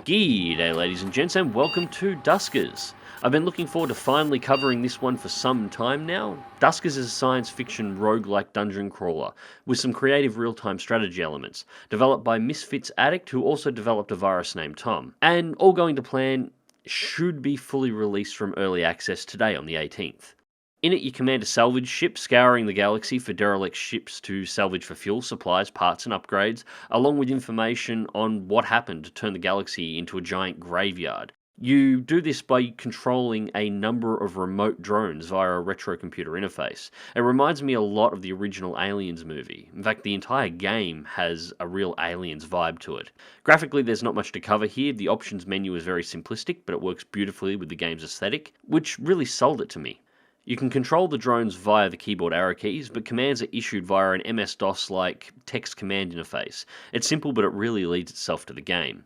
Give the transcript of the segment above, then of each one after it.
G'day ladies and gents, and welcome to Duskers. I've been looking forward to finally covering this one for some time now. Duskers is a science fiction roguelike dungeon crawler with some creative real-time strategy elements, developed by Misfits Addict, who also developed a virus named Tom. And all going to plan, should be fully released from early access today on the 18th. In it, you command a salvage ship scouring the galaxy for derelict ships to salvage for fuel, supplies, parts and upgrades, along with information on what happened to turn the galaxy into a giant graveyard. You do this by controlling a number of remote drones via a retro computer interface. It reminds me a lot of the original Aliens movie. In fact, the entire game has a real Aliens vibe to it. Graphically, there's not much to cover here. The options menu is very simplistic, but it works beautifully with the game's aesthetic, which really sold it to me. You can control the drones via the keyboard arrow keys, but commands are issued via an MS-DOS-like text command interface. It's simple, but it really leads itself to the game.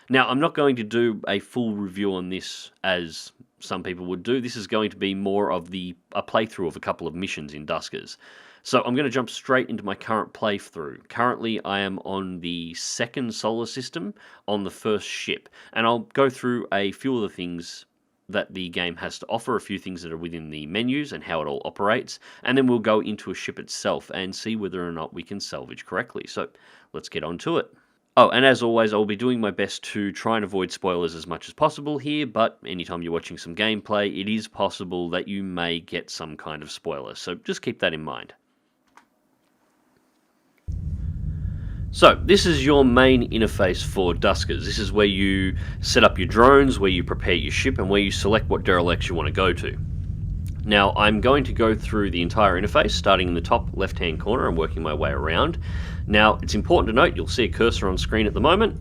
Now, I'm not going to do a full review on this as some people would do. This is going to be more of a playthrough of a couple of missions in Duskers. So I'm going to jump straight into my current playthrough. Currently, I am on the second solar system on the first ship, and I'll go through a few of the things that the game has to offer, a few things that are within the menus and how it all operates, and then we'll go into a ship itself and see whether or not we can salvage correctly. So let's get on to it. Oh, and as always, I'll be doing my best to try and avoid spoilers as much as possible here, but anytime you're watching some gameplay, it is possible that you may get some kind of spoiler, so just keep that in mind. So, this is your main interface for Duskers. This is where you set up your drones, where you prepare your ship, and where you select what derelicts you want to go to. Now, I'm going to go through the entire interface, starting in the top left-hand corner and working my way around. Now, it's important to note, you'll see a cursor on screen at the moment,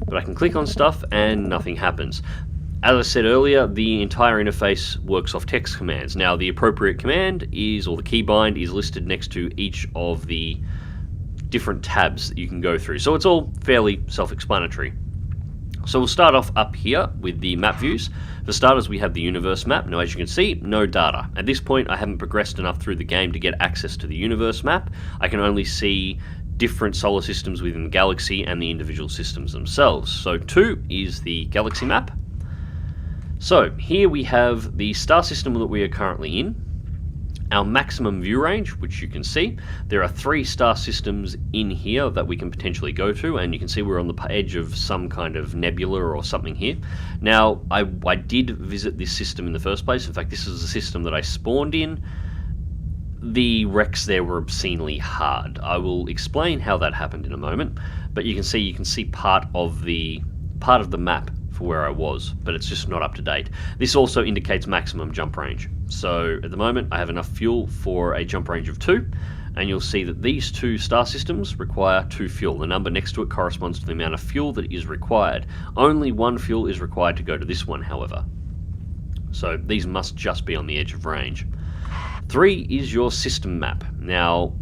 but I can click on stuff and nothing happens. As I said earlier, the entire interface works off text commands. Now, the appropriate command is, or the keybind, is listed next to each of the different tabs that you can go through. So it's all fairly self-explanatory. So we'll start off up here with the map views. For starters, we have the universe map. Now, as you can see, no data. At this point, I haven't progressed enough through the game to get access to the universe map. I can only see different solar systems within the galaxy and the individual systems themselves. So 2 is the galaxy map. So here we have the star system that we are currently in. Our maximum view range, which you can see, there are 3 star systems in here that we can potentially go to, and you can see we're on the edge of some kind of nebula or something here. Now, I did visit this system in the first place. In fact, this is the system that I spawned in. The wrecks there were obscenely hard. I will explain how that happened in a moment, but you can see part of the map for where I was, but it's just not up to date. This also indicates maximum jump range. So at the moment I have enough fuel for a jump range of 2, and you'll see that these 2 star systems require 2 fuel. The number next to it corresponds to the amount of fuel that is required. Only 1 fuel is required to go to this one, however. So these must just be on the edge of range. 3 is your system map. Now,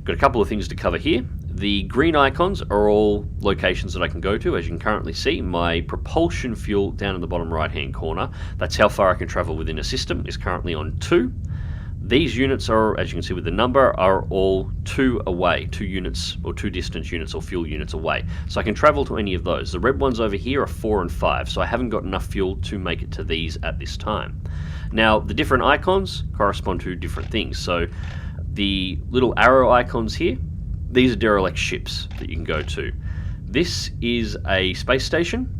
got a couple of things to cover here. The green icons are all locations that I can go to. As you can currently see, my propulsion fuel down in the bottom right hand corner, that's how far I can travel within a system, is currently on 2. These units are, as you can see with the number, are all 2 away, 2 units or 2 distance units or fuel units away. So I can travel to any of those. The red ones over here are 4 and 5, so I haven't got enough fuel to make it to these at this time. Now, the different icons correspond to different things. So the little arrow icons here, these are derelict ships that you can go to. This is a space station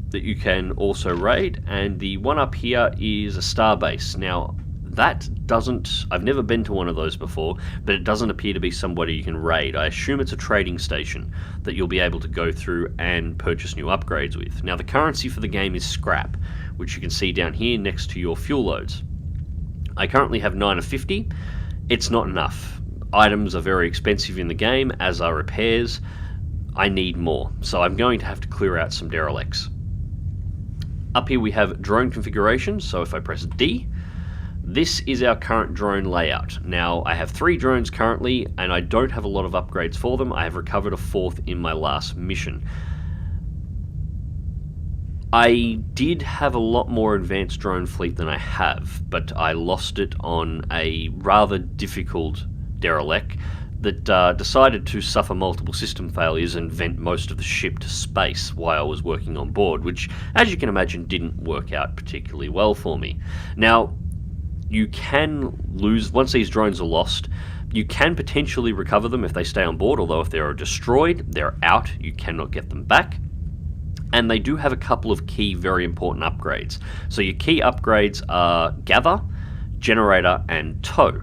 that you can also raid, and the one up here is a starbase. Now, I've never been to one of those before, but it doesn't appear to be somebody you can raid. I assume it's a trading station that you'll be able to go through and purchase new upgrades with. Now, the currency for the game is scrap, which you can see down here next to your fuel loads. I currently have 9 of 50. It's not enough. Items are very expensive in the game, as are repairs. I need more, so I'm going to have to clear out some derelicts. Up here we have drone configuration, so if I press D, this is our current drone layout. Now, I have 3 drones currently, and I don't have a lot of upgrades for them. I have recovered a 4th in my last mission. I did have a lot more advanced drone fleet than I have, but I lost it on a rather difficult derelict that decided to suffer multiple system failures and vent most of the ship to space while I was working on board, which, as you can imagine, didn't work out particularly well for me. Now, you can lose, once these drones are lost, you can potentially recover them if they stay on board, although if they are destroyed, they're out, you cannot get them back. And they do have a couple of key, very important upgrades. So your key upgrades are Gather, Generator, and Tow.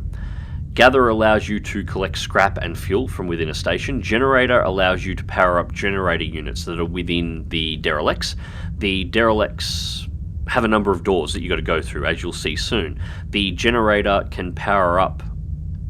Gather allows you to collect scrap and fuel from within a station. Generator allows you to power up generator units that are within the derelicts. The derelicts have a number of doors that you've got to go through, as you'll see soon. The generator can power up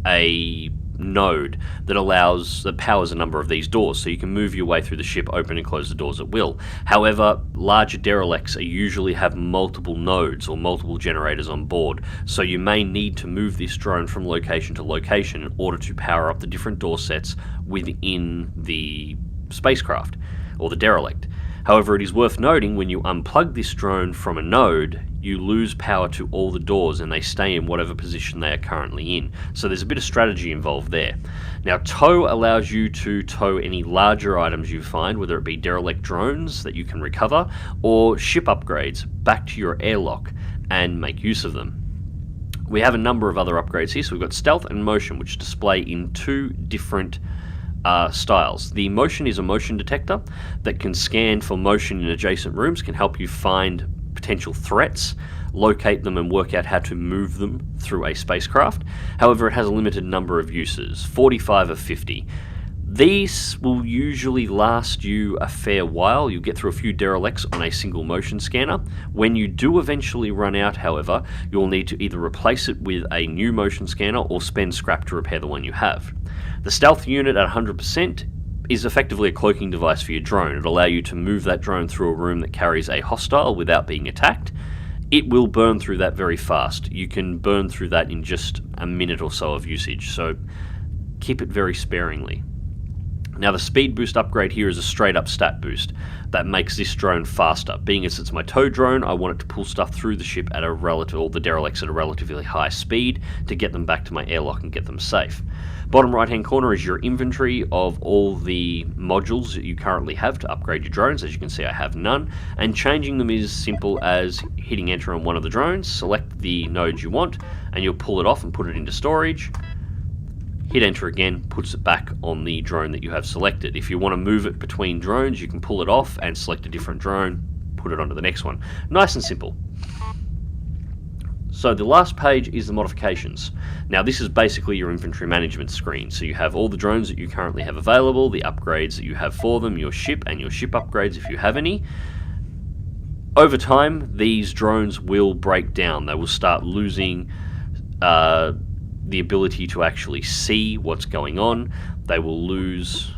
a node that powers a number of these doors, so you can move your way through the ship, open and close the doors at will. However, larger derelicts usually have multiple nodes or multiple generators on board, so you may need to move this drone from location to location in order to power up the different door sets within the spacecraft or the derelict. However, it is worth noting when you unplug this drone from a node, you lose power to all the doors and they stay in whatever position they are currently in. So there's a bit of strategy involved there. Now, Tow allows you to tow any larger items you find, whether it be derelict drones that you can recover or ship upgrades, back to your airlock and make use of them. We have a number of other upgrades here. So we've got Stealth and Motion, which display in two different styles. The Motion is a motion detector that can scan for motion in adjacent rooms, can help you find potential threats, locate them and work out how to move them through a spacecraft. However, it has a limited number of uses, 45 of 50. These will usually last you a fair while. You'll get through a few derelicts on a single motion scanner. When you do eventually run out, however, you'll need to either replace it with a new motion scanner or spend scrap to repair the one you have. The stealth unit at 100% is effectively a cloaking device for your drone. It'll allow you to move that drone through a room that carries a hostile without being attacked. It will burn through that very fast. You can burn through that in just a minute or so of usage, so keep it very sparingly. Now, the speed boost upgrade here is a straight up stat boost that makes this drone faster. Being as it's my tow drone, I want it to pull stuff through the ship at all the derelicts at a relatively high speed to get them back to my airlock and get them safe. Bottom right hand corner is your inventory of all the modules that you currently have to upgrade your drones. As you can see, I have none, and changing them is simple as hitting enter on one of the drones, select the nodes you want, and you'll pull it off and put it into storage. Hit enter again, puts it back on the drone that you have selected. If you want to move it between drones, you can pull it off and select a different drone, put it onto the next one. Nice and simple. So the last page is the modifications. Now, this is basically your inventory management screen. So you have all the drones that you currently have available, the upgrades that you have for them, your ship and your ship upgrades if you have any. Over time, these drones will break down. They will start losing the ability to actually see what's going on. They will lose,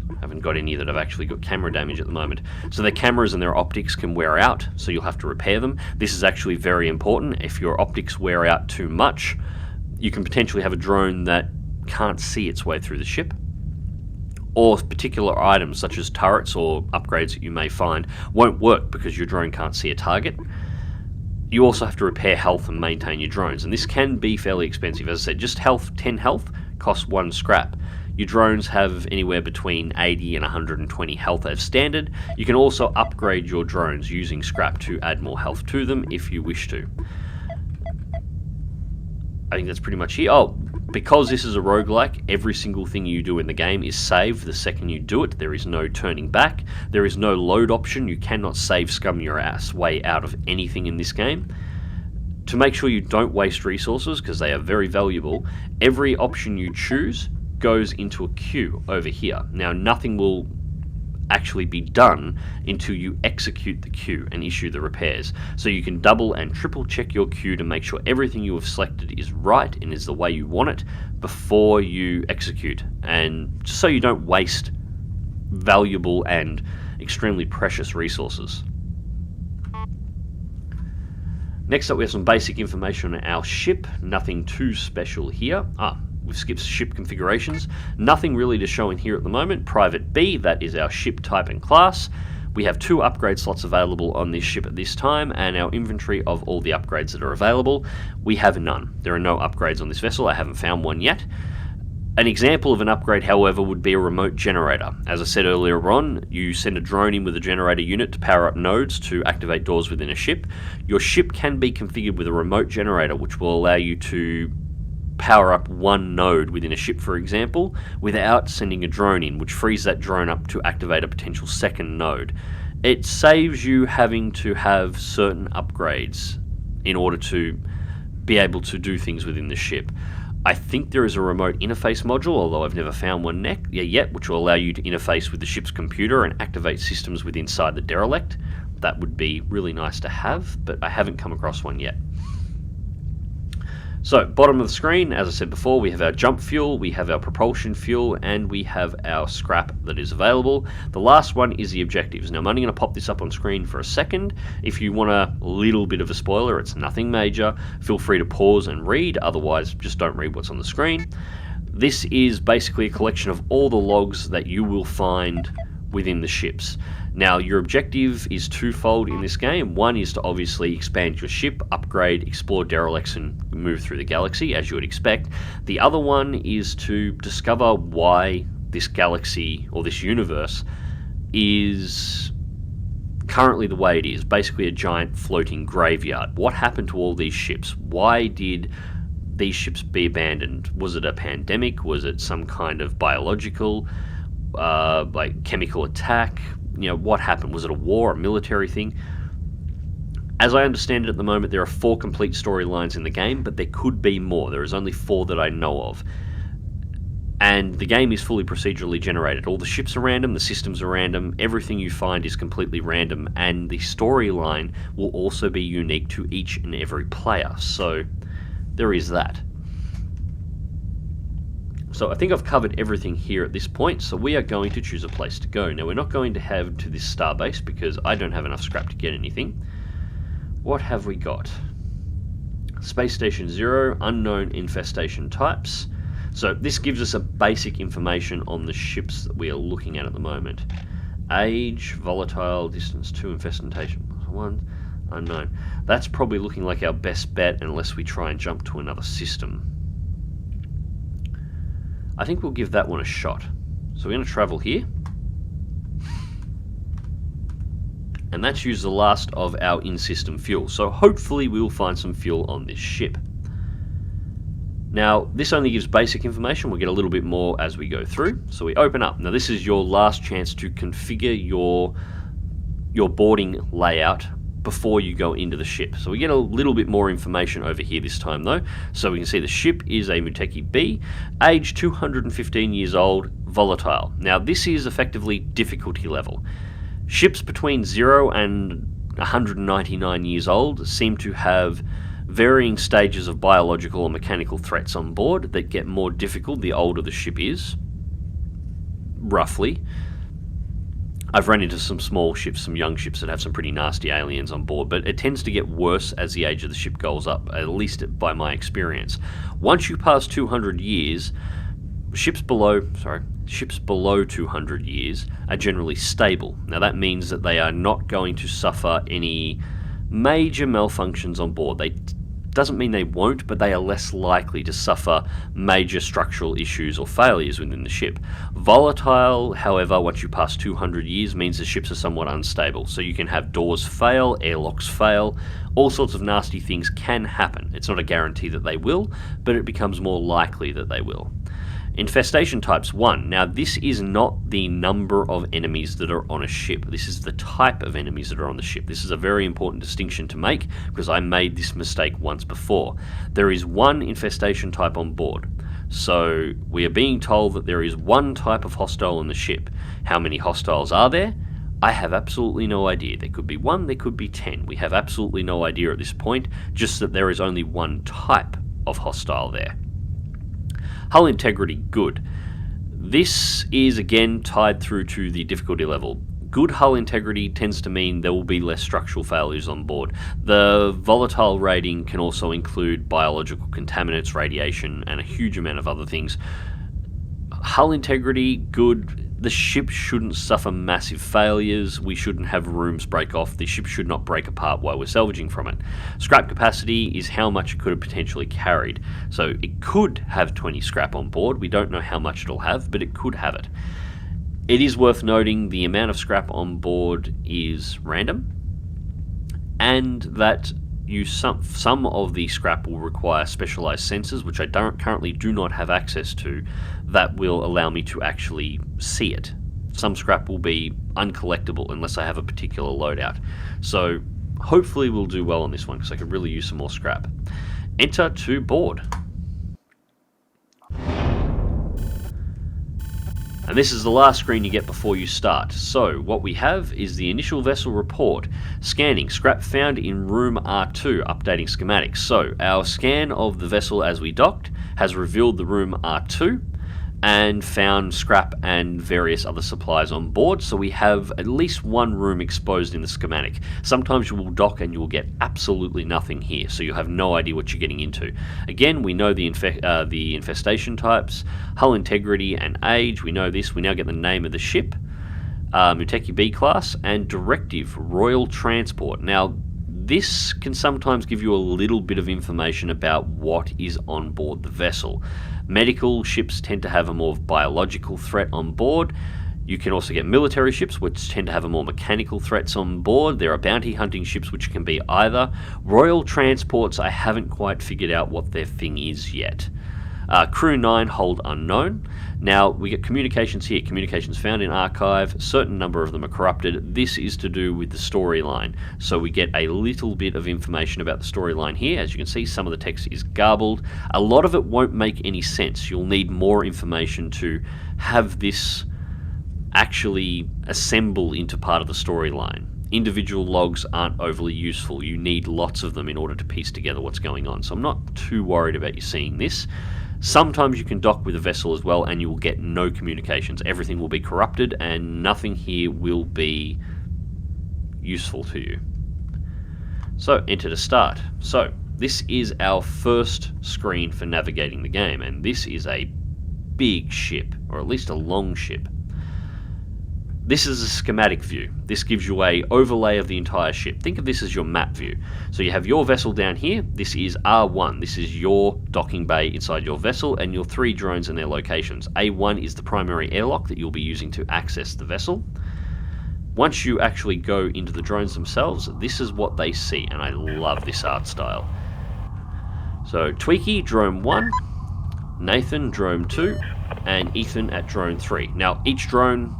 I haven't got any that have actually got camera damage at the moment, so their cameras and their optics can wear out, so you'll have to repair them. This is actually very important. If your optics wear out too much, you can potentially have a drone that can't see its way through the ship, or particular items such as turrets or upgrades that you may find won't work because your drone can't see a target. You also have to repair health and maintain your drones, and this can be fairly expensive. As I said, just 10 health costs 1 scrap. Your drones have anywhere between 80 and 120 health as standard. You can also upgrade your drones using scrap to add more health to them if you wish to. I think that's pretty much it. Oh, because this is a roguelike, every single thing you do in the game is saved the second you do it. There is no turning back. There is no load option. You cannot save scum your ass way out of anything in this game. To make sure you don't waste resources, because they are very valuable, every option you choose goes into a queue over here. Now, nothing will actually be done until you execute the queue and issue the repairs. So you can double and triple check your queue to make sure everything you have selected is right and is the way you want it before you execute, and just so you don't waste valuable and extremely precious resources. Next up, we have some basic information on our ship. Nothing too special here. We've skipped ship configurations. Nothing really to show in here at the moment. Private B, that is our ship type and class. We have 2 upgrade slots available on this ship at this time, and our inventory of all the upgrades that are available. We have none. There are no upgrades on this vessel. I haven't found one yet. An example of an upgrade, however, would be a remote generator. As I said earlier on, you send a drone in with a generator unit to power up nodes to activate doors within a ship. Your ship can be configured with a remote generator, which will allow you to power up one node within a ship, for example, without sending a drone in, which frees that drone up to activate a potential second node. It saves you having to have certain upgrades in order to be able to do things within the ship. I think there is a remote interface module, although I've never found one yet, which will allow you to interface with the ship's computer and activate systems within inside the derelict. That would be really nice to have, but I haven't come across one yet. So, bottom of the screen, as I said before, we have our jump fuel, we have our propulsion fuel, and we have our scrap that is available. The last one is the objectives. Now, I'm only going to pop this up on screen for a second. If you want a little bit of a spoiler, it's nothing major. Feel free to pause and read, otherwise just don't read what's on the screen. This is basically a collection of all the logs that you will find within the ships. Now, your objective is twofold in this game. One is to obviously expand your ship, upgrade, explore derelicts, and move through the galaxy, as you would expect. The other one is to discover why this galaxy, or this universe, is currently the way it is. Basically a giant floating graveyard. What happened to all these ships? Why did these ships be abandoned? Was it a pandemic? Was it some kind of biological, like chemical attack? You know, what happened? Was it a war, a military thing? As I understand it at the moment, there are 4 complete storylines in the game, but there could be more. There is only 4 that I know of. And the game is fully procedurally generated. All the ships are random, the systems are random, everything you find is completely random, and the storyline will also be unique to each and every player. So there is that. So I think I've covered everything here at this point, so we are going to choose a place to go. Now, we're not going to head to this starbase because I don't have enough scrap to get anything. What have we got? Space Station 0, unknown infestation types. So this gives us a basic information on the ships that we are looking at the moment. Age, volatile, distance 2, infestation 1, unknown. That's probably looking like our best bet unless we try and jump to another system. I think we'll give that one a shot. So we're going to travel here. And that's used the last of our in-system fuel. So hopefully we'll find some fuel on this ship. Now, this only gives basic information. We'll get a little bit more as we go through. So we open up. Now, this is your last chance to configure your boarding layout before you go into the ship. So we get a little bit more information over here this time though. So we can see the ship is a Muteki B, age 215 years old, volatile. Now this is effectively difficulty level. Ships between 0 and 199 years old seem to have varying stages of biological or mechanical threats on board that get more difficult the older the ship is, roughly. I've run into some small ships, some young ships that have some pretty nasty aliens on board, but it tends to get worse as the age of the ship goes up, at least by my experience. Once you pass 200 years, ships below 200 years are generally stable. Now that means that they are not going to suffer any major malfunctions on board. Doesn't mean they won't, but they are less likely to suffer major structural issues or failures within the ship. Volatile, however, once you pass 200 years, means the ships are somewhat unstable. So you can have doors fail, airlocks fail, all sorts of nasty things can happen. It's not a guarantee that they will, but it becomes more likely that they will. Infestation types 1. Now this is not the number of enemies that are on a ship. This is the type of enemies that are on the ship. This is a very important distinction to make because I made this mistake once before. There is one infestation type on board. So we are being told that there is one type of hostile on the ship. How many hostiles are there? I have absolutely no idea. There could be 1, there could be 10. We have absolutely no idea at this point, just that there is only one type of hostile there. Hull integrity, good. This is again tied through to the difficulty level. Good hull integrity tends to mean there will be less structural failures on board. The volatile rating can also include biological contaminants, radiation, and a huge amount of other things. Hull integrity, good. the ship shouldn't suffer massive failures, we shouldn't have rooms break off, the ship should not break apart while we're salvaging from it. Scrap capacity is how much it could have potentially carried. So it could have 20 scrap on board, we don't know how much it'll have, but it could have it. It is worth noting the amount of scrap on board is random, and that some of the scrap will require specialized sensors, which I currently do not have access to, that will allow me to actually see it. Some scrap will be uncollectible unless I have a particular loadout. So hopefully we'll do well on this one, because I could really use some more scrap. Enter to board. And this is the last screen you get before you start. So what we have is the initial vessel report. Scanning, scrap found in room R2, updating schematics. So our scan of the vessel as we docked has revealed the room R2 and found scrap and various other supplies on board. So we have at least one room exposed in the schematic. Sometimes you will dock and you will get absolutely nothing here, so you have no idea what you're getting into. Again, we know the infestation types, hull integrity and age. We know this. We now get the name of the ship, Muteki B class, and directive, Royal Transport. Now, this can sometimes give you a little bit of information about what is on board the vessel. Medical ships tend to have a more biological threat on board. You can also get military ships, which tend to have a more mechanical threats on board. There are bounty hunting ships, which can be either. Royal Transports, I haven't quite figured out what their thing is yet. Crew 9, hold unknown. Now, we get communications here. Communications found in archive. Certain number of them are corrupted. This is to do with the storyline. So we get a little bit of information about the storyline here. As you can see, some of the text is garbled. A lot of it won't make any sense. You'll need more information to have this actually assemble into part of the storyline. Individual logs aren't overly useful. You need lots of them in order to piece together what's going on. So I'm not too worried about you seeing this. Sometimes you can dock with a vessel as well and you will get no communications. Everything will be corrupted and nothing here will be useful to you. So enter to start. So this is our first screen for navigating the game, and this is a big ship, or at least a long ship. This is a schematic view. This gives you an overlay of the entire ship. Think of this as your map view. So you have your vessel down here. This is R1. This is your docking bay inside your vessel and your 3 drones and their locations. A1 is the primary airlock that you'll be using to access the vessel. Once you actually go into the drones themselves, this is what they see, and I love this art style. So Tweaky, drone 1, Nathan, drone 2, and Ethan at drone 3. Now each drone,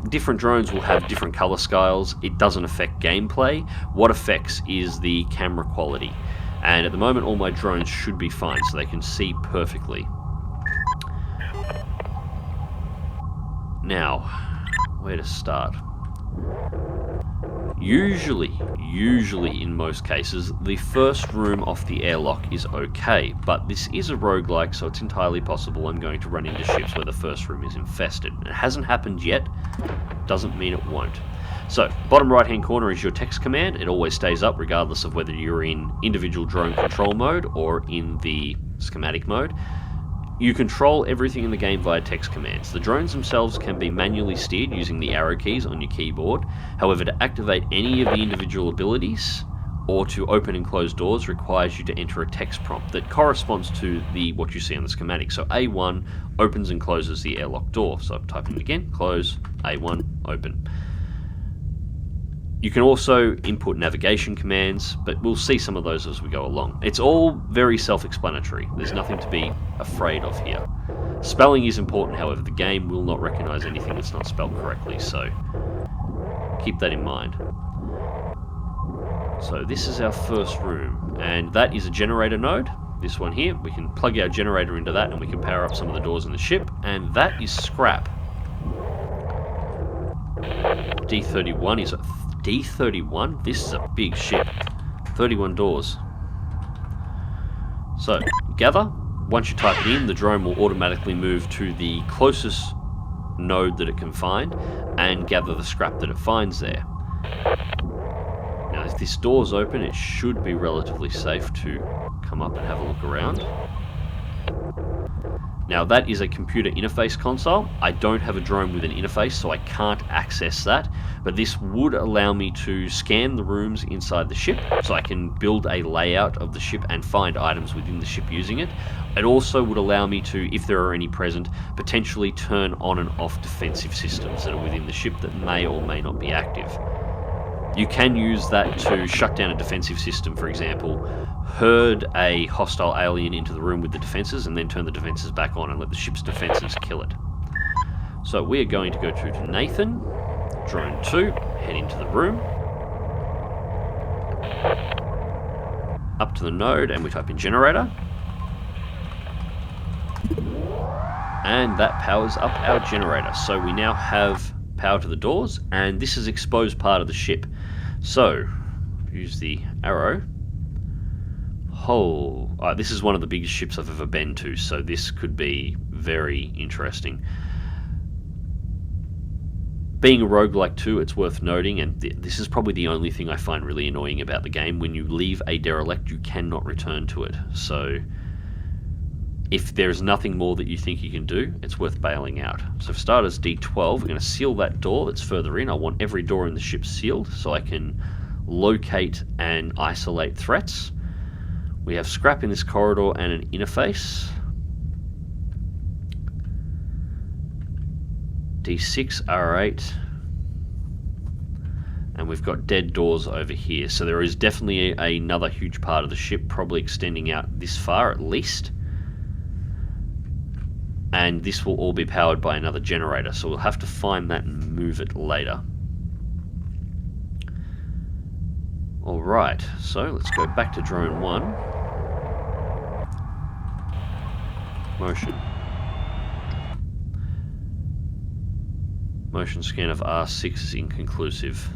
different drones will have different color styles. It doesn't affect gameplay. What affects is the camera quality. And at the moment all my drones should be fine, so they can see perfectly. Now, where to start? Usually in most cases, the first room off the airlock is okay, but this is a roguelike, so it's entirely possible I'm going to run into ships where the first room is infested. It hasn't happened yet, doesn't mean it won't. So, bottom right hand corner is your text command. It always stays up regardless of whether you're in individual drone control mode or in the schematic mode. You control everything in the game via text commands. The drones themselves can be manually steered using the arrow keys on your keyboard. However, to activate any of the individual abilities or to open and close doors requires you to enter a text prompt that corresponds to what you see on the schematic. So A1 opens and closes the airlock door. So I'm typing it again, close, A1, open. You can also input navigation commands, but we'll see some of those as we go along. It's all very self-explanatory. There's nothing to be afraid of here. Spelling is important, however. The game will not recognize anything that's not spelled correctly, so keep that in mind. So this is our first room, and that is a generator node. This one here, we can plug our generator into that and we can power up some of the doors in the ship, and that is scrap. D31 is a D31? This is a big ship. 31 doors. So, gather. Once you type it in, the drone will automatically move to the closest node that it can find and gather the scrap that it finds there. Now, if this door's open, it should be relatively safe to come up and have a look around. Now that is a computer interface console. I don't have a drone with an interface, so I can't access that, but this would allow me to scan the rooms inside the ship, so I can build a layout of the ship and find items within the ship using it. It also would allow me to, if there are any present, potentially turn on and off defensive systems that are within the ship that may or may not be active. You can use that to shut down a defensive system, for example, herd a hostile alien into the room with the defenses, and then turn the defenses back on and let the ship's defenses kill it. So we are going to go to Nathan, drone 2, head into the room, up to the node, and we type in generator, and that powers up our generator. So we now have power to the doors, and this is exposed part of the ship. So use the arrow. This is one of the biggest ships I've ever been to, so this could be very interesting. Being a roguelike too, it's worth noting, and this is probably the only thing I find really annoying about the game: when you leave a derelict, you cannot return to it. So if there's nothing more that you think you can do, it's worth bailing out. So for starters, D12, we're going to seal that door that's further in. I want every door in the ship sealed so I can locate and isolate threats. We have scrap in this corridor and an interface. D6, R8. And we've got dead doors over here. So there is definitely another huge part of the ship, probably extending out this far at least. And this will all be powered by another generator, so we'll have to find that and move it later. Alright, so let's go back to drone 1. Motion. Motion scan of R6 is inconclusive.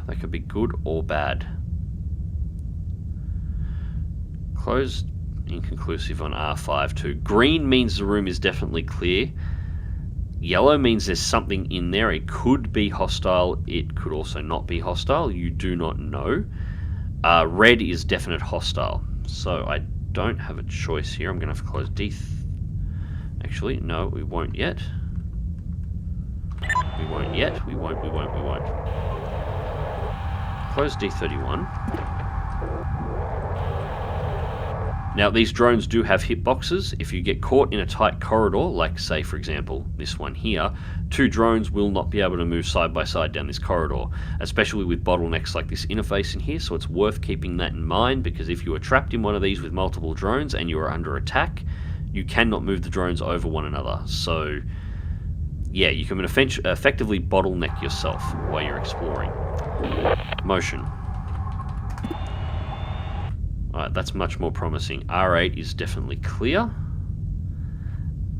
That could be good or bad. Closed. Inconclusive on R5 too. Green means the room is definitely clear. Yellow means there's something in there. It could be hostile. It could also not be hostile. You do not know. Red is definite hostile. So I don't have a choice here. I'm going to have to close D... Actually, no, we won't yet. We won't yet. We won't. Close D31. Now these drones do have hitboxes. If you get caught in a tight corridor, like say for example this one here, 2 drones will not be able to move side by side down this corridor, especially with bottlenecks like this interface in here, so it's worth keeping that in mind, because if you are trapped in one of these with multiple drones and you are under attack, you cannot move the drones over one another. So yeah, you can effectively bottleneck yourself while you're exploring. Motion. Alright, that's much more promising. R8 is definitely clear,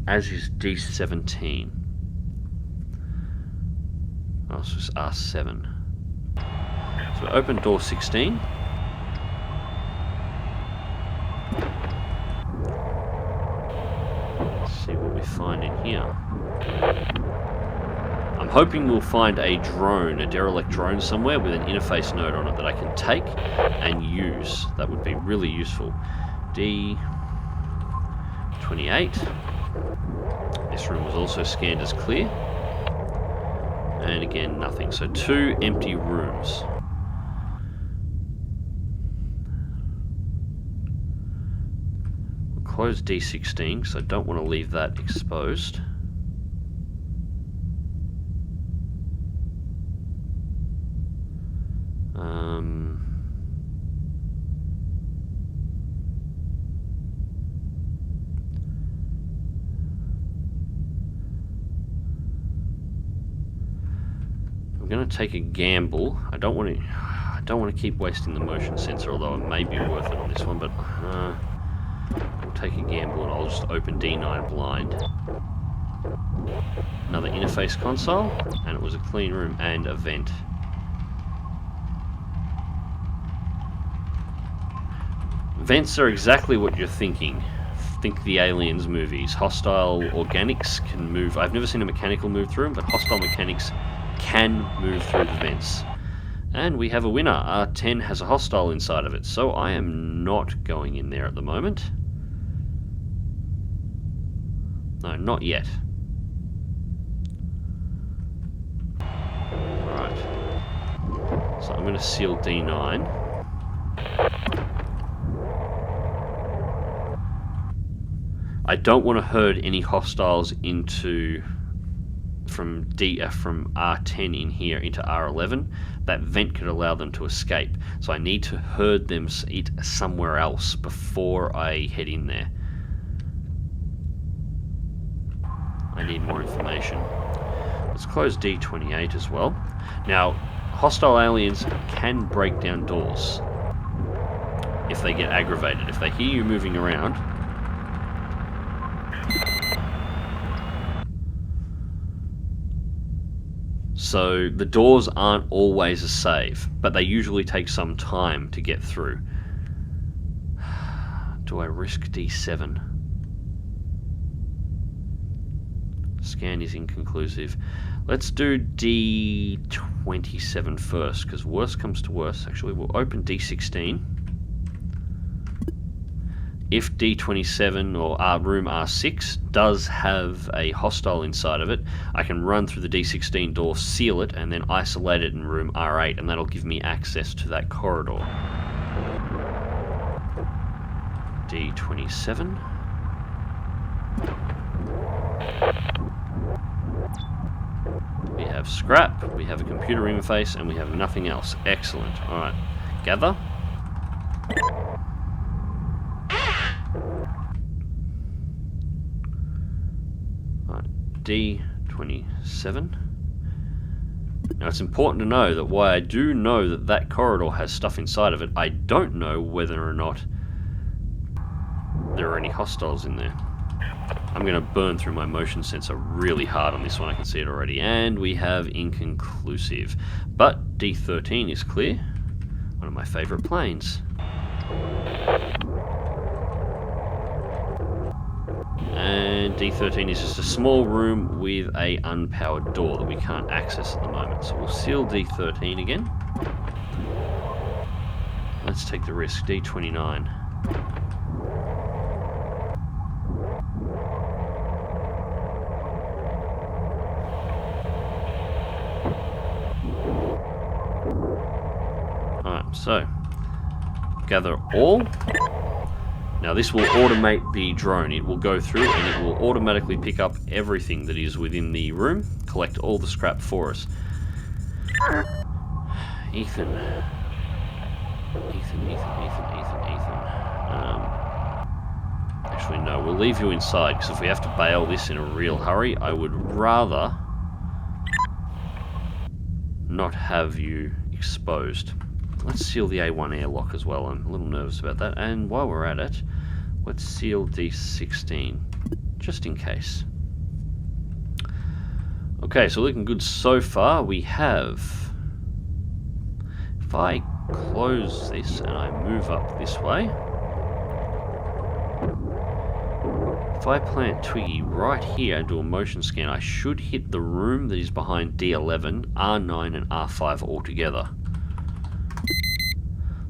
as is D17. Oh, so it's R7. So open door 16. Let's see what we find in here. I'm hoping we'll find a drone, a derelict drone somewhere with an interface node on it that I can take and use. That would be really useful. D28. This room was also scanned as clear. And again, nothing. So 2 empty rooms. We'll close D16 because I don't want to leave that exposed. I'm going to take a gamble. I don't want to keep wasting the motion sensor, although it may be worth it on this one, but we'll take a gamble and I'll just open D9 blind. Another interface console, and it was a clean room and a vent. Vents are exactly what you're thinking. Think the Aliens movies. Hostile organics can move. I've never seen a mechanical move through them, but hostile mechanics can move through the vents. And we have a winner. R10 has a hostile inside of it, so I am not going in there at the moment. No, not yet. Alright. So I'm going to seal D9. I don't want to herd any hostiles into from R10 in here into R11. That vent could allow them to escape. So I need to herd them somewhere else before I head in there. I need more information. Let's close D28 as well. Now, hostile aliens can break down doors if they get aggravated. If they hear you moving around, so the doors aren't always a save, but they usually take some time to get through. Do I risk D7? Scan is inconclusive. Let's do D27 first, because worst comes to worst. Actually, we'll open D16. If D27 or room R6 does have a hostile inside of it, I can run through the D16 door, seal it, and then isolate it in room R8, and that'll give me access to that corridor. D27. We have scrap, we have a computer interface, and we have nothing else. Excellent. Alright. Gather. D27. Now it's important to know that while I do know that that corridor has stuff inside of it, I don't know whether or not there are any hostiles in there. I'm going to burn through my motion sensor really hard on this one, I can see it already. And we have inconclusive. But D13 is clear. One of my favourite planes. And D13 is just a small room with a unpowered door that we can't access at the moment. So we'll seal D13 again. Let's take the risk. D29. Alright, so gather all. Now this will automate the drone. It will go through and it will automatically pick up everything that is within the room, collect all the scrap for us. Ethan. Actually no, we'll leave you inside, because if we have to bail this in a real hurry, I would rather not have you exposed. Let's seal the A1 airlock as well. I'm a little nervous about that. And while we're at it, let's seal D16, just in case. Okay, so looking good so far. We have... If I close this and I move up this way... If I plant Twiggy right here and do a motion scan, I should hit the room that is behind D11, R9 and R5 all together.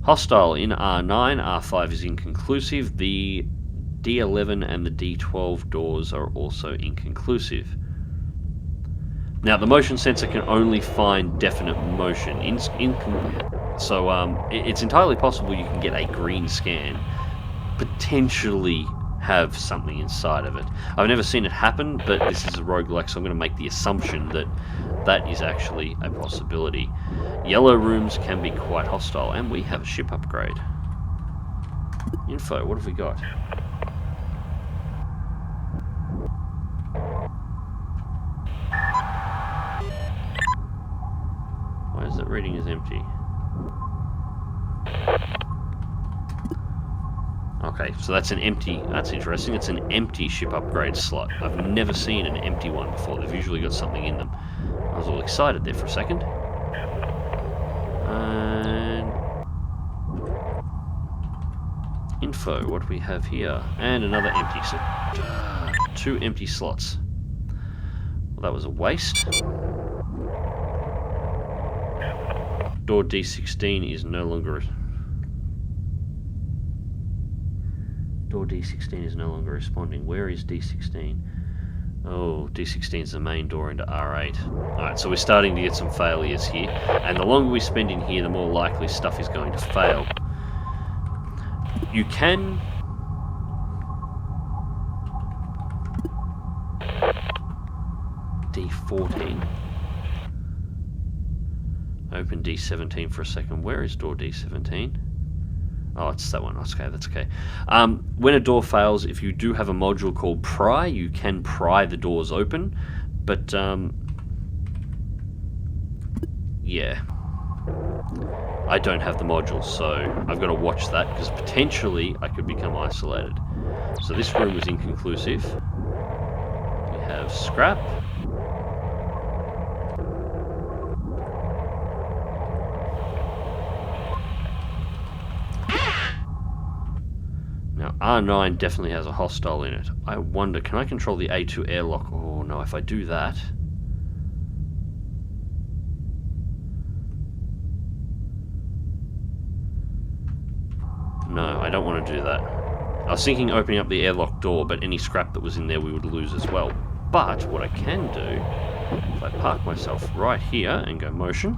Hostile in R9, R5 is inconclusive. The D11 and the D12 doors are also inconclusive. Now the motion sensor can only find definite motion. So it's entirely possible you can get a green scan, potentially have something inside of it. I've never seen it happen, but this is a roguelike, so I'm going to make the assumption that that is actually a possibility. Yellow rooms can be quite hostile, and we have a ship upgrade. Info, what have we got? Why is it reading as empty? Okay, so that's an empty, that's interesting, it's an empty ship upgrade slot. I've never seen an empty one before, they've usually got something in them. I was all excited there for a second. And... info, what do we have here? And another empty, so 2 empty slots. Well, that was a waste. Door D16 is no longer... Door D16 is no longer responding. Where is D16? Oh, D16 is the main door into R8. Alright, so we're starting to get some failures here. And the longer we spend in here, the more likely stuff is going to fail. You can... D14. Open D17 for a second. Where is door D17? Oh, it's that one. Okay, that's okay. When a door fails, if you do have a module called pry, you can pry the doors open. But, yeah. I don't have the module, so I've got to watch that, because potentially I could become isolated. So this room was inconclusive. We have scrap. Now, R9 definitely has a hostile in it. I wonder, can I control the A2 airlock? Oh no, if I do that... No, I don't want to do that. I was thinking opening up the airlock door, but any scrap that was in there we would lose as well. But what I can do, if I park myself right here and go motion...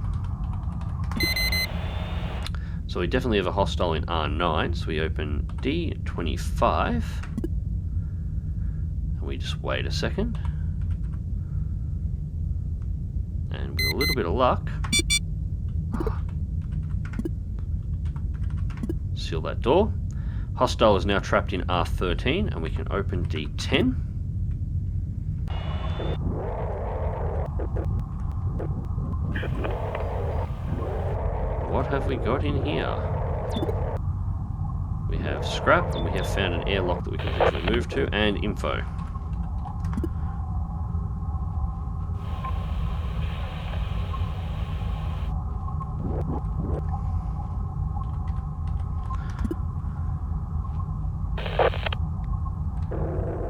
So we definitely have a hostile in R9, so we open D25, and we just wait a second, and with a little bit of luck, seal that door. Hostile is now trapped in R13, and we can open D10. What have we got in here? We have scrap, and we have found an airlock that we can potentially move to, and info.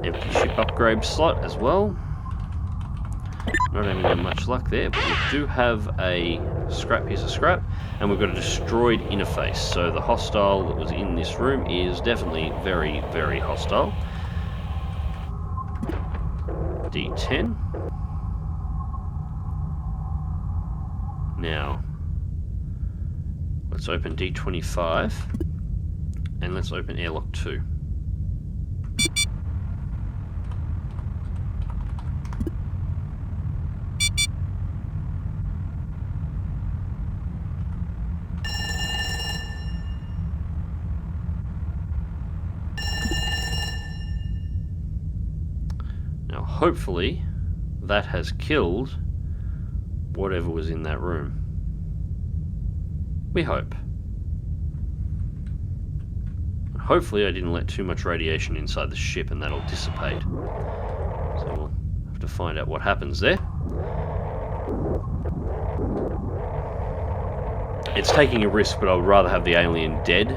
Empty ship upgrade slot as well. Not having much luck there, but we do have a scrap piece of scrap, and we've got a destroyed interface. So the hostile that was in this room is definitely very, very hostile. D10. Now, let's open D25, and let's open airlock 2. Hopefully, that has killed whatever was in that room. We hope. Hopefully I didn't let too much radiation inside the ship and that'll dissipate. So we'll have to find out what happens there. It's taking a risk, but I would rather have the alien dead.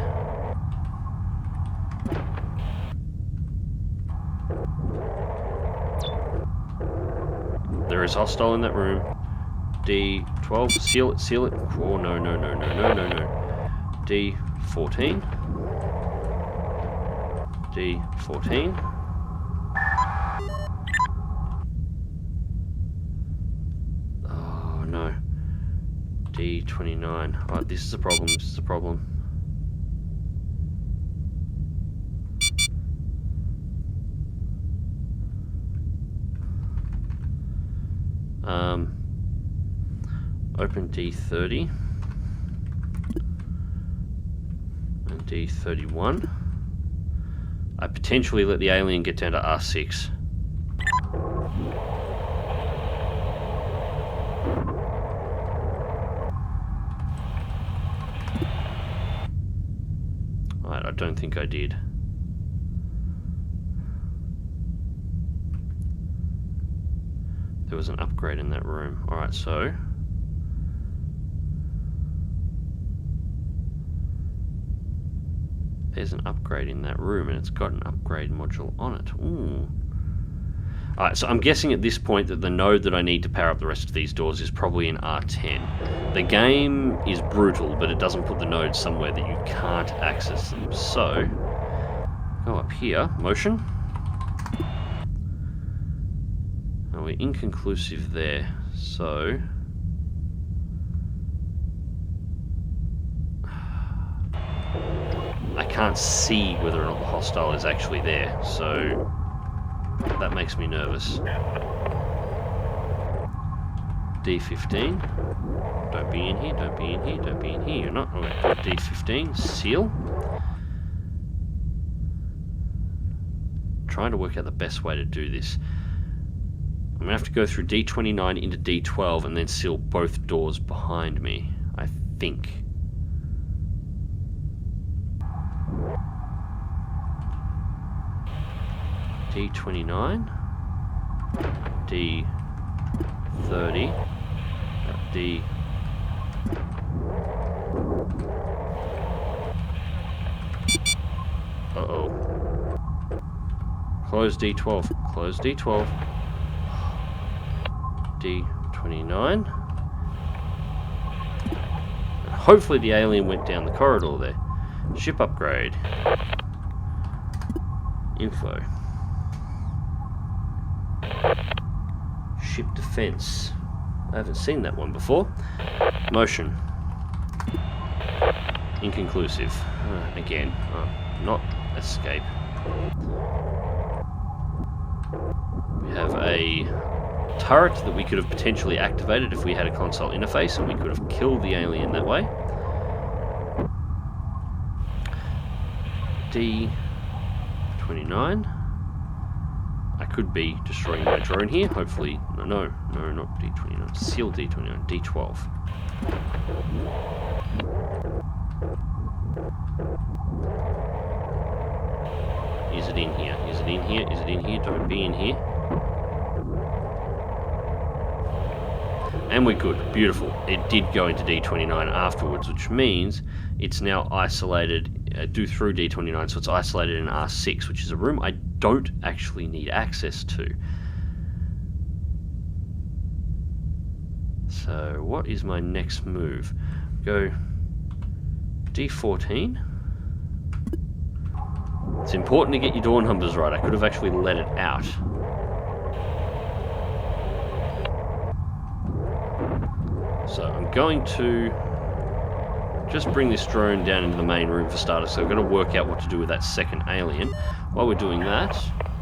There is hostile in that room. D12, seal it, seal it. Oh, no, no, no, no, no, no, no. D14. D14. Oh, no. D29. Oh, this is a problem, this is a problem. Open D30 and D31. I potentially let the alien get down to R6. Alright, I don't think I did. There was an upgrade in that room. Alright, so... there's an upgrade in that room, and it's got an upgrade module on it. Ooh. Alright, so I'm guessing at this point that the node that I need to power up the rest of these doors is probably in R10. The game is brutal, but it doesn't put the nodes somewhere that you can't access them. So, go up here, motion. And we're inconclusive there, so... I can't see whether or not the hostile is actually there, so... that makes me nervous. D15. Don't be in here, don't be in here, don't be in here. You're not. Okay, D15. Seal. Trying to work out the best way to do this. I'm going to have to go through D29 into D12 and then seal both doors behind me, I think. D29, D30, D... Uh-oh. Close D12, close D12. D29. Hopefully the alien went down the corridor there. Ship upgrade. Info. Ship defense. I haven't seen that one before. Motion. Inconclusive. Again. Not escape. We have a turret that we could have potentially activated if we had a console interface, and we could have killed the alien that way. D29. I could be destroying my drone here, hopefully. No, not D29. Seal D29. D12. Is it in here? Is it in here? Is it in here? Don't be in here. And we're good. Beautiful. It did go into D29 afterwards, which means it's now isolated through D29, so it's isolated in R6, which is a room I don't actually need access to. So what is my next move? Go D14. It's important to get your door numbers right. I could have actually let it out. So I'm going to just bring this drone down into the main room for starters, so I've got to work out what to do with that second alien. While we're doing that,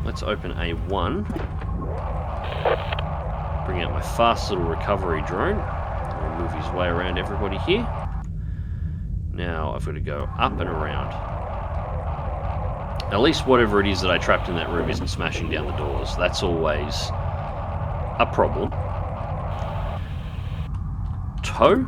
let's open A1. Bring out my fast little recovery drone. I'll move his way around everybody here. Now I've got to go up and around. At least whatever it is that I trapped in that room isn't smashing down the doors. That's always a problem. Toe.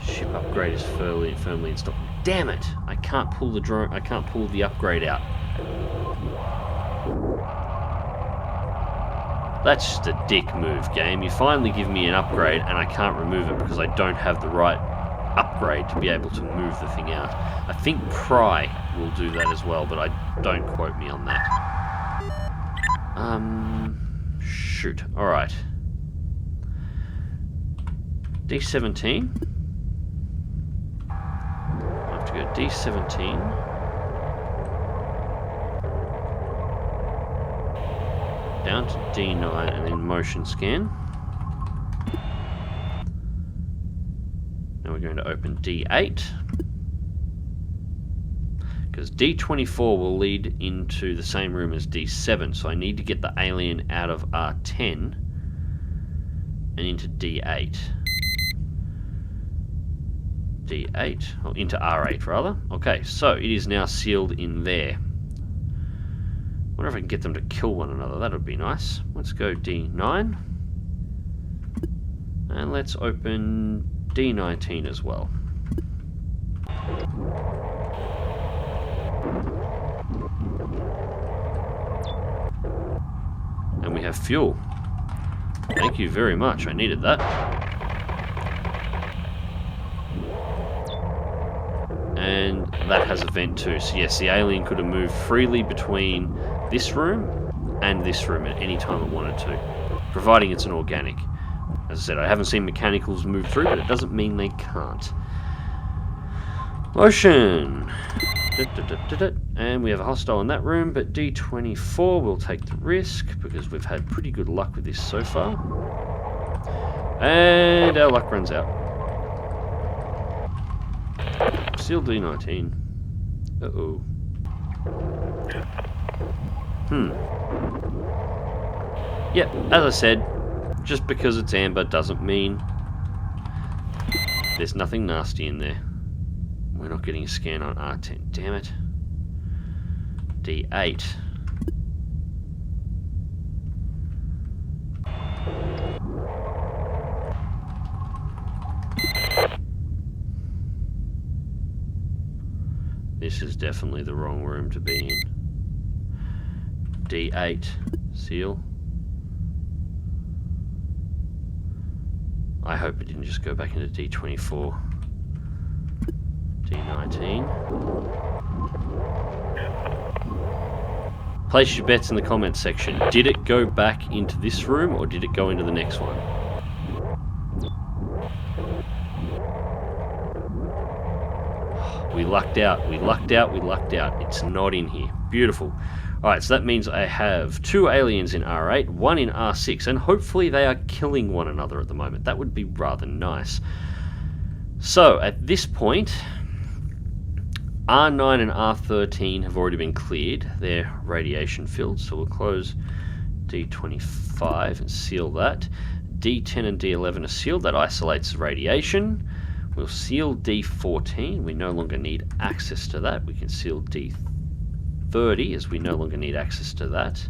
Ship upgrade is firmly installed. Damn it! I can't pull the drone. I can't pull the upgrade out. That's just a dick move, game. You finally give me an upgrade and I can't remove it because I don't have the right upgrade to be able to move the thing out. I think Pry will do that as well, but don't quote me on that. Shoot. Alright. D17. I have to go D17. Down to D9 and then motion scan. Now we're going to open D8. Because D24 will lead into the same room as D7, so I need to get the alien out of R10 and into D8. D8, or into R8 rather. Okay, so it is now sealed in there. I wonder if I can get them to kill one another. That would be nice. Let's go D9. And let's open D19 as well. And we have fuel. Thank you very much. I needed that. And that has a vent too. So yes, the alien could have moved freely between this room and this room at any time it wanted to, providing it's an organic. As I said, I haven't seen mechanicals move through, but it doesn't mean they can't. Motion! And we have a hostile in that room, but D24 will take the risk, because we've had pretty good luck with this so far. And our luck runs out. Seal D19. Uh-oh. Yep, as I said, just because it's amber doesn't mean there's nothing nasty in there. We're not getting a scan on R10. Damn it. D8. This is definitely the wrong room to be in. D8. Seal. I hope it didn't just go back into D24. D19. Place your bets in the comments section. Did it go back into this room or did it go into the next one? We lucked out. We lucked out. We lucked out. It's not in here. Beautiful. Alright, so that means I have 2 aliens in R8, 1 in R6, and hopefully they are killing one another at the moment. That would be rather nice. So, at this point, R9 and R13 have already been cleared. They're radiation filled, so we'll close D25 and seal that. D10 and D11 are sealed. That isolates radiation. We'll seal D14. We no longer need access to that. We can seal D30 as we no longer need access to that.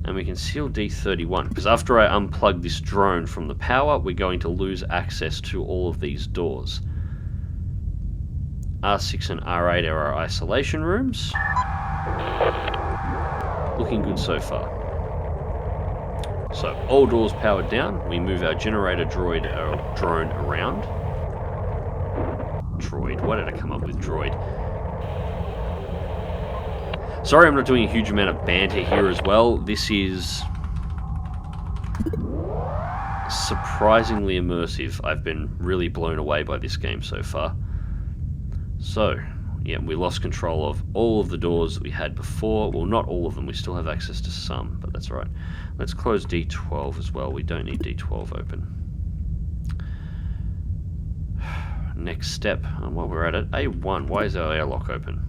And we can seal D31 because after I unplug this drone from the power, we're going to lose access to all of these doors. R6 and R8 are our isolation rooms. Looking good so far. So all doors powered down. We move our generator drone around. Droid. Why did I come up with droid? Sorry I'm not doing a huge amount of banter here as well. This is surprisingly immersive. I've been really blown away by this game so far. So, yeah, we lost control of all of the doors that we had before. Well, not all of them. We still have access to some, but that's all right. Let's close D12 as well. We don't need D12 open. Next step, and while we're at it, A1. Why is our airlock open?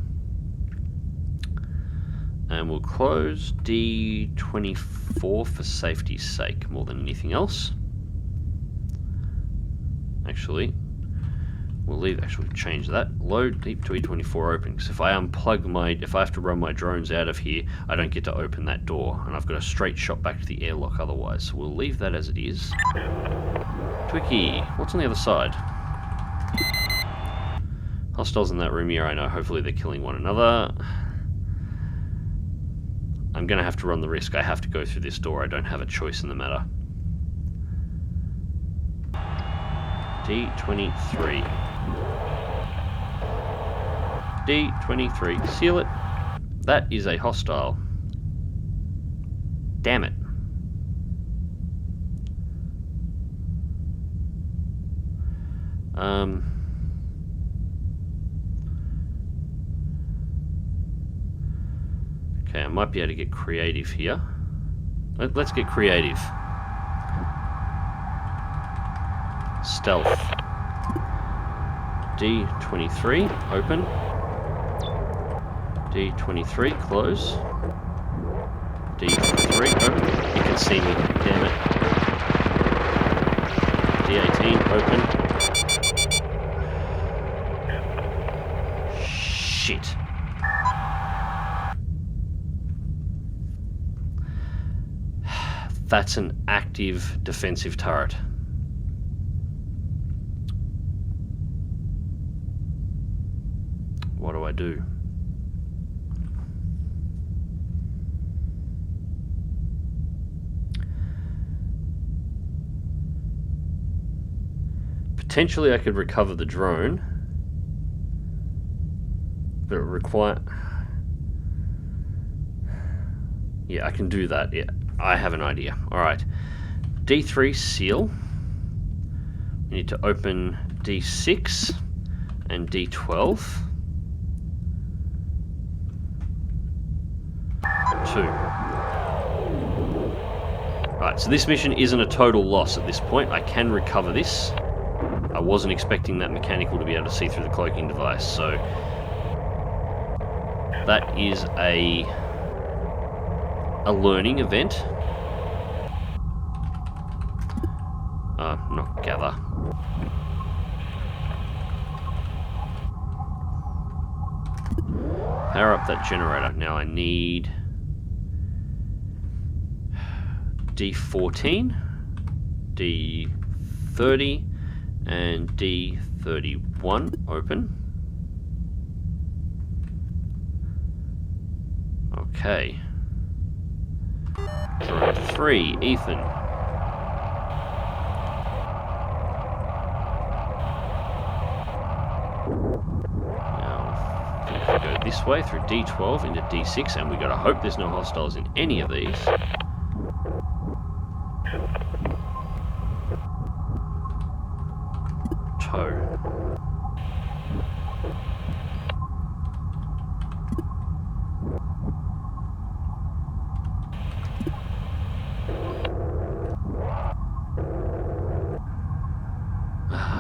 And we'll close D24 for safety's sake more than anything else. Actually, we'll change that. Load deep to E24 open, because if I unplug if I have to run my drones out of here, I don't get to open that door, and I've got a straight shot back to the airlock otherwise, so we'll leave that as it is. Twiki, what's on the other side? Hostiles in that room here, I know, hopefully they're killing one another. I'm going to have to run the risk. I have to go through this door. I don't have a choice in the matter. D23. D23. Seal it. That is a hostile. Damn it. Okay, I might be able to get creative here. Let's get creative. Stealth. D23, open. D23, close. D23, open. You can see me, damn it. D18, open. Shit. That's an active defensive turret. What do I do? Potentially I could recover the drone. But it require... Yeah, I can do that. Yeah, I have an idea. Alright. D3 seal. We need to open D6 and D12. 2. Right, so this mission isn't a total loss at this point. I can recover this. I wasn't expecting that mechanical to be able to see through the cloaking device, so that is a learning event. Not gather. Power up that generator. Now I need D14, D30, and D31 open. Okay. Drone 3, Ethan. Now, if we go this way through D12 into D6, and we gotta hope there's no hostiles in any of these. Toe.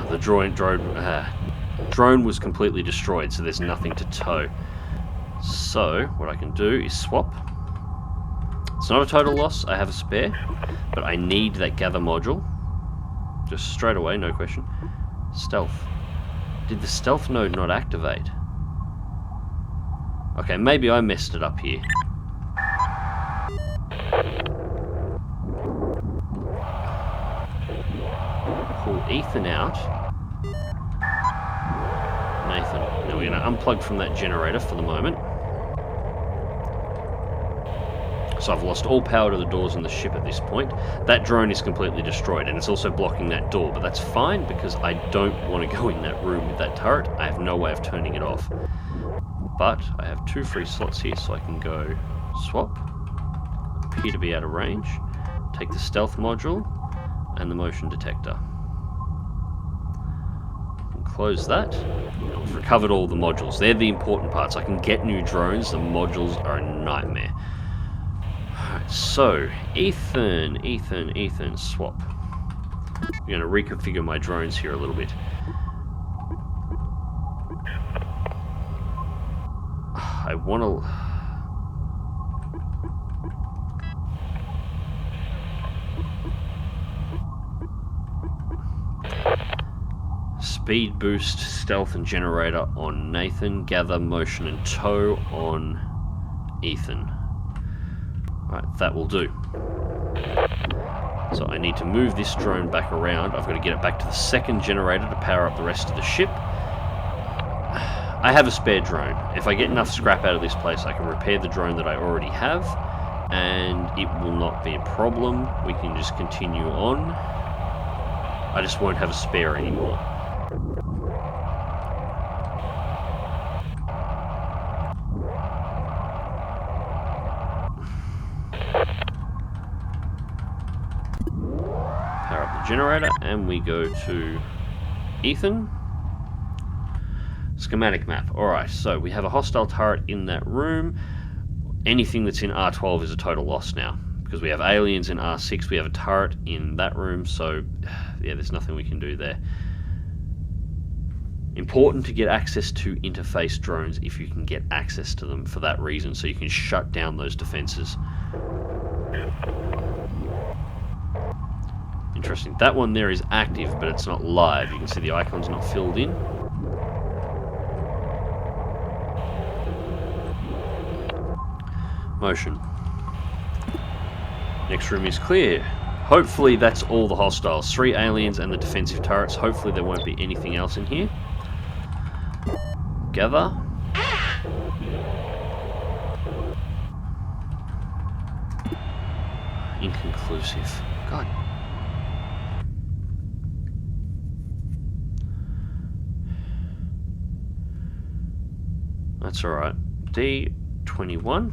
The drone was completely destroyed, so there's nothing to tow. So what I can do is swap. It's not a total loss, I have a spare, but I need that gather module. Just straight away, no question. Stealth. Did the stealth node not activate? Okay, maybe I messed it up here. Pull Ethan out. Nathan. Now we're going to unplug from that generator for the moment. So I've lost all power to the doors on the ship at this point. That drone is completely destroyed, and it's also blocking that door, but that's fine because I don't want to go in that room with that turret. I have no way of turning it off. But I have 2 free slots here, so I can go swap, appear to be out of range, take the stealth module, and the motion detector. Close that. I've recovered all the modules. They're the important parts. I can get new drones. The modules are a nightmare. Alright, so Ethan, swap. I'm going to reconfigure my drones here a little bit. I want to... Speed boost, stealth and generator on Nathan, gather, motion and tow on Ethan. Right, that will do. So I need to move this drone back around. I've got to get it back to the second generator to power up the rest of the ship. I have a spare drone. If I get enough scrap out of this place, I can repair the drone that I already have, and it will not be a problem. We can just continue on. I just won't have a spare anymore. Power up the generator, and we go to Ethan. Schematic map. Alright, so we have a hostile turret in that room. Anything that's in R12 is a total loss now, because we have aliens in R6, we have a turret in that room, so yeah, there's nothing we can do there. Important to get access to interface drones if you can get access to them for that reason, so you can shut down those defenses. Interesting. That one there is active, but it's not live. You can see the icon's not filled in. Motion. Next room is clear. Hopefully that's all the hostiles. 3 aliens and the defensive turrets. Hopefully there won't be anything else in here. Gather. Inconclusive. God. That's alright. D21.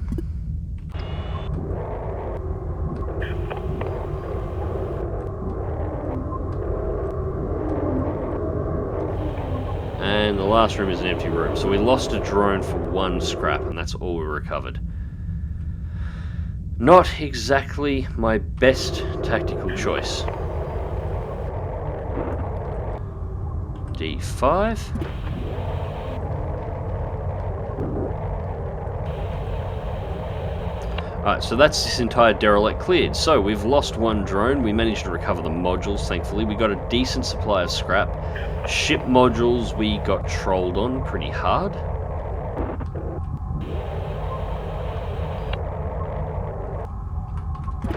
And the last room is an empty room. So we lost a drone for 1 scrap, and that's all we recovered. Not exactly my best tactical choice. D5. Alright, so that's this entire derelict cleared. So we've lost 1 drone. We managed to recover the modules, thankfully. We got a decent supply of scrap. Ship modules we got trolled on pretty hard.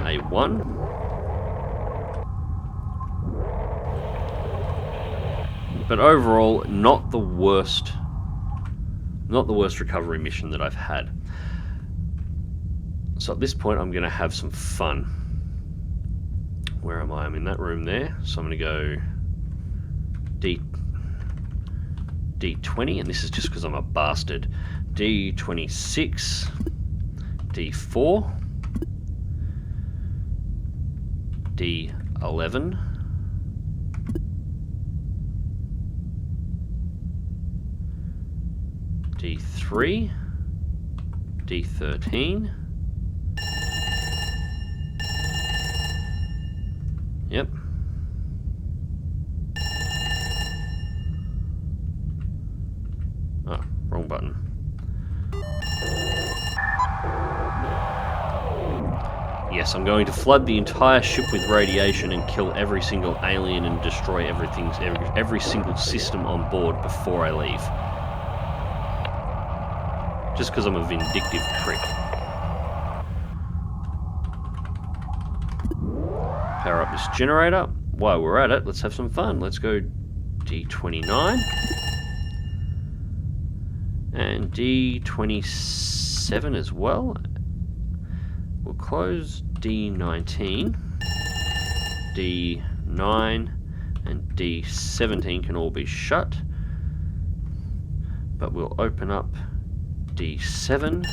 A1. But overall, not the worst recovery mission that I've had. So at this point, I'm going to have some fun. Where am I? I'm in that room there. So I'm going to go D20, and this is just because I'm a bastard. D26, D4, D11, D3, D13. Yep. Oh, wrong button. Yes, I'm going to flood the entire ship with radiation and kill every single alien and destroy every single system on board before I leave. Just because I'm a vindictive prick. Power up this generator. While we're at it, let's have some fun. Let's go D29 and D27 as well. We'll close D19, D9 and D17 can all be shut, but we'll open up D7.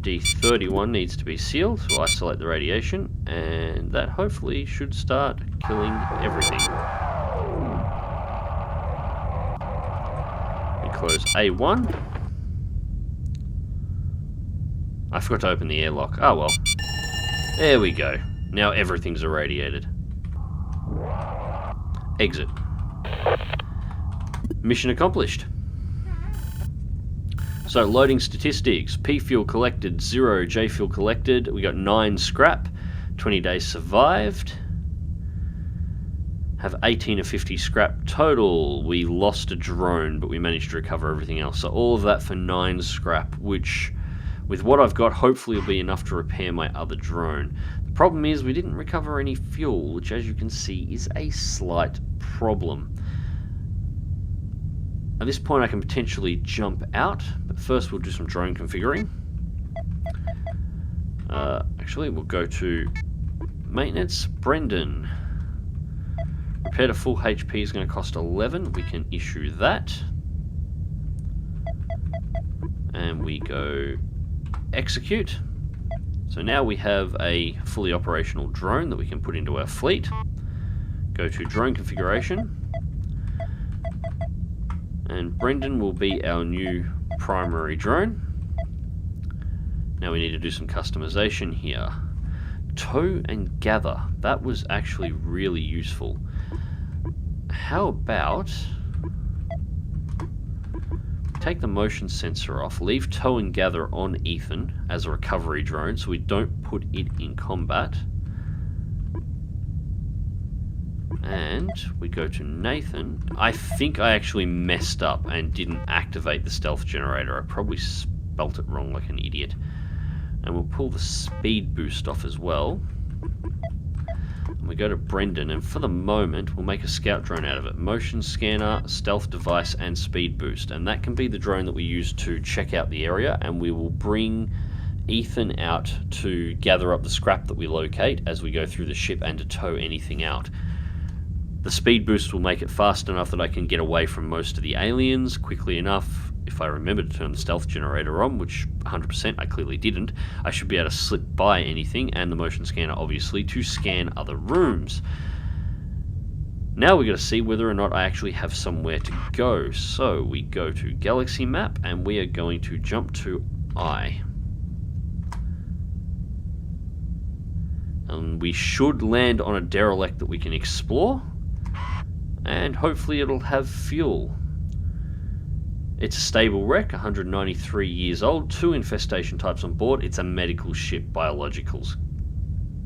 D31 needs to be sealed, so I isolate the radiation, and that hopefully should start killing everything. We close A1. I forgot to open the airlock. Oh well. There we go. Now everything's irradiated. Exit. Mission accomplished. So loading statistics, P fuel collected 0, J fuel collected, we got 9 scrap, 20 days survived, have 18 of 50 scrap total. We lost a drone, but we managed to recover everything else. So all of that for 9 scrap, which with what I've got hopefully will be enough to repair my other drone. The problem is we didn't recover any fuel, which as you can see is a slight problem. At this point I can potentially jump out, but first we'll do some drone configuring. Actually, we'll go to maintenance. Brendan. Repair to full HP is going to cost 11. We can issue that. And we go execute. So now we have a fully operational drone that we can put into our fleet. Go to drone configuration. And Brendan will be our new primary drone. Now we need to do some customization here. Tow and gather. That was actually really useful. How about take the motion sensor off, leave tow and gather on Ethan as a recovery drone so we don't put it in combat. And we go to Nathan. I think I actually messed up and didn't activate the stealth generator. I probably spelt it wrong like an idiot. And we'll pull the speed boost off as well. And we go to Brendan, and for the moment we'll make a scout drone out of it. Motion scanner, stealth device and speed boost. And that can be the drone that we use to check out the area, and we will bring Ethan out to gather up the scrap that we locate as we go through the ship and to tow anything out. The speed boost will make it fast enough that I can get away from most of the aliens quickly enough. If I remember to turn the stealth generator on, which 100% I clearly didn't, I should be able to slip by anything, and the motion scanner obviously to scan other rooms. Now we're going to see whether or not I actually have somewhere to go. So we go to Galaxy Map, and we are going to jump to I. And we should land on a derelict that we can explore, and hopefully it'll have fuel. It's a stable wreck, 193 years old, 2 infestation types on board. It's a medical ship, biologicals.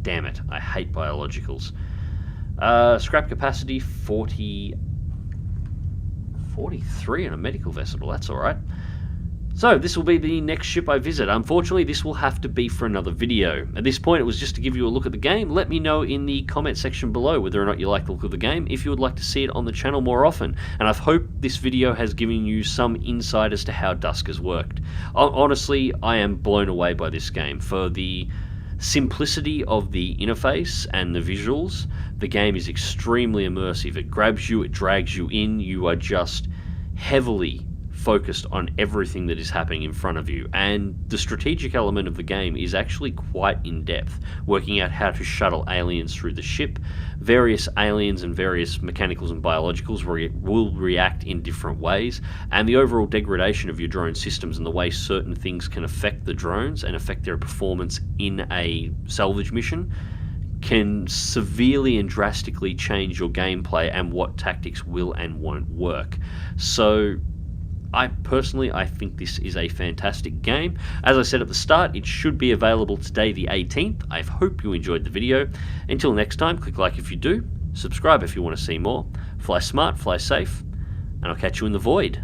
Damn it, I hate biologicals. Scrap capacity 43 in a medical vessel, that's alright. So this will be the next ship I visit. Unfortunately, this will have to be for another video. At this point, it was just to give you a look at the game. Let me know in the comment section below whether or not you like the look of the game, if you would like to see it on the channel more often. And I hope this video has given you some insight as to how Duskers worked. Honestly, I am blown away by this game. For the simplicity of the interface and the visuals, the game is extremely immersive. It grabs you, it drags you in, you are just heavily focused on everything that is happening in front of you, and the strategic element of the game is actually quite in-depth, working out how to shuttle aliens through the ship. Various aliens and various mechanicals and biologicals will react in different ways, and the overall degradation of your drone systems and the way certain things can affect the drones and affect their performance in a salvage mission can severely and drastically change your gameplay and what tactics will and won't work. So I think this is a fantastic game. As I said at the start, it should be available today the 18th. I hope you enjoyed the video. Until next time, click like if you do, subscribe if you want to see more, fly smart, fly safe, and I'll catch you in the void.